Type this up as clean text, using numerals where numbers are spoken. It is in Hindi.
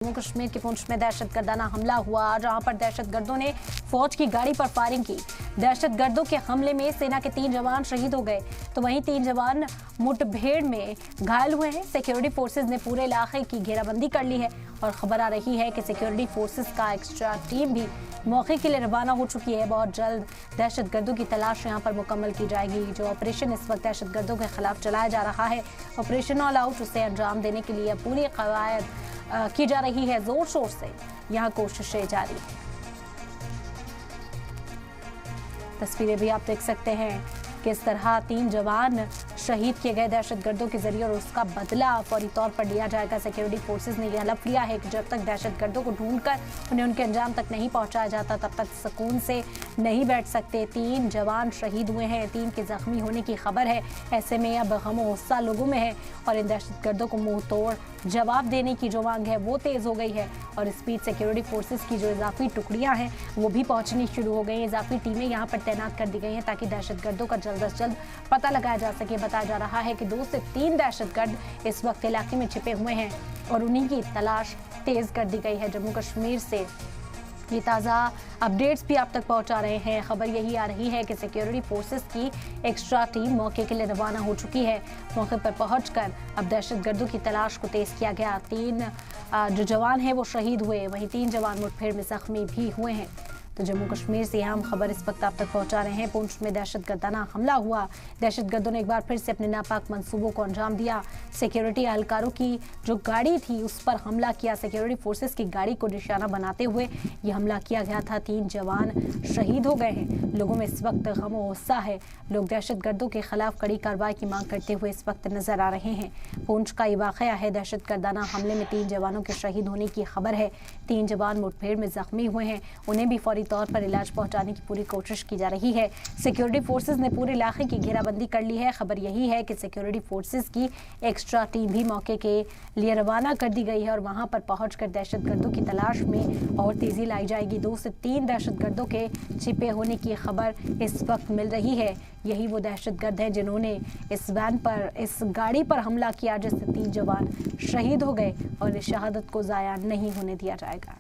जम्मू कश्मीर के पुंछ में दहशतगर्दाना हमला हुआ, जहां पर दहशतगर्दों ने फौज की गाड़ी पर फायरिंग की। दहशतगर्दों के हमले में सेना के 3 जवान शहीद हो गए, तो वहीं 3 जवान मुठभेड़ में घायल हुए हैं। सिक्योरिटी फोर्सेज ने पूरे इलाके की घेराबंदी कर ली है और खबर आ रही है कि सिक्योरिटी फोर्सेज का एक्स्ट्रा टीम भी मौके के लिए रवाना हो चुकी है। बहुत जल्द दहशतगर्दों की तलाश यहां पर मुकम्मल की जाएगी। जो ऑपरेशन इस वक्त दहशतगर्दों के खिलाफ चलाया जा रहा है, ऑपरेशन ऑल आउट, उसे अंजाम देने के लिए पूरी कवायद की जा रही है। जोर शोर से यहां कोशिशें जारी हैं। तस्वीरें भी आप देख सकते हैं किस तरह 3 जवान शहीद किए गए दहशतगर्दों के जरिए, और उसका बदला फौरी तौर पर लिया जाएगा। सिक्योरिटी फोर्सेज ने यह हलफ लिया है कि जब तक दहशतगर्दों को ढूंढकर उन्हें उनके अंजाम तक नहीं पहुंचाया जाता, तब तक सुकून से नहीं बैठ सकते। 3 जवान शहीद हुए हैं, 3 के जख्मी होने की खबर है। ऐसे में अब गम और गुस्सा लोगों में है और इन दहशतगर्दों को मुंह तोड़ जवाब देने की जो मांग है वो तेज हो गई है। और इस बीच सिक्योरिटी फोर्सेज की जो इजाफी टुकड़ियां हैं वो भी पहुंचनी शुरू हो गई। इजाफी टीमें यहाँ पर तैनात कर दी गई हैं ताकि दहशतगर्दों का जल्द से जल्द पता लगाया जा सके। बताया जा रहा है कि 2 से 3 दहशतगर्द इस वक्त इलाके में छिपे हुए हैं और उन्हीं की तलाश तेज कर दी गई है। जम्मू कश्मीर से ये ताज़ा अपडेट्स भी आप तक पहुंचा रहे हैं। खबर यही आ रही है कि सिक्योरिटी फोर्सेस की एक्स्ट्रा टीम मौके के लिए रवाना हो चुकी है। मौके पर पहुंचकर अब दहशतगर्दों की तलाश को तेज किया गया। 3 जो जवान हैं वो शहीद हुए, वहीं 3 जवान मुठभेड़ में जख्मी भी हुए हैं। तो जम्मू कश्मीर से अहम खबर इस वक्त आप तक पहुंचा रहे हैं। पुंछ में दहशतगर्दाना हमला हुआ, दहशतगर्दों ने एक बार फिर से अपने नापाक मंसूबों को अंजाम दिया। सिक्योरिटी एहलकारों की जो गाड़ी थी उस पर हमला किया। सिक्योरिटी फोर्सेस की गाड़ी को निशाना बनाते हुए ये हमला किया गया था। 3 जवान शहीद हो गए हैं। लोगों में इस वक्त गम और गुस्सा है। लोग दहशतगर्दों के खिलाफ कड़ी कार्रवाई की मांग करते हुए इस वक्त नजर आ रहे हैं। पुंछ का ये वाकया है, दहशतगर्दाना हमले में 3 जवानों के शहीद होने की खबर है। 3 जवान मुठभेड़ में जख्मी हुए हैं, उन्हें भी फौरी तौर पर इलाज पहुंचाने की पूरी कोशिश की जा रही है। सिक्योरिटी फोर्सेज ने पूरे इलाके की घेराबंदी कर ली है। खबर यही है कि सिक्योरिटी फोर्सेज की एक्स्ट्रा टीम भी मौके के लिए रवाना कर दी गई है और वहां पर पहुंचकर दहशतगर्दों की तलाश में और तेजी लाई जाएगी। 2 से 3 दहशतगर्दों के छिपे होने की खबर इस वक्त मिल रही है। यही वो दहशतगर्द हैं जिन्होंने इस वैन पर, इस गाड़ी पर हमला किया, जिससे 3 जवान शहीद हो गए और इस शहादत को जाया नहीं होने दिया जाएगा।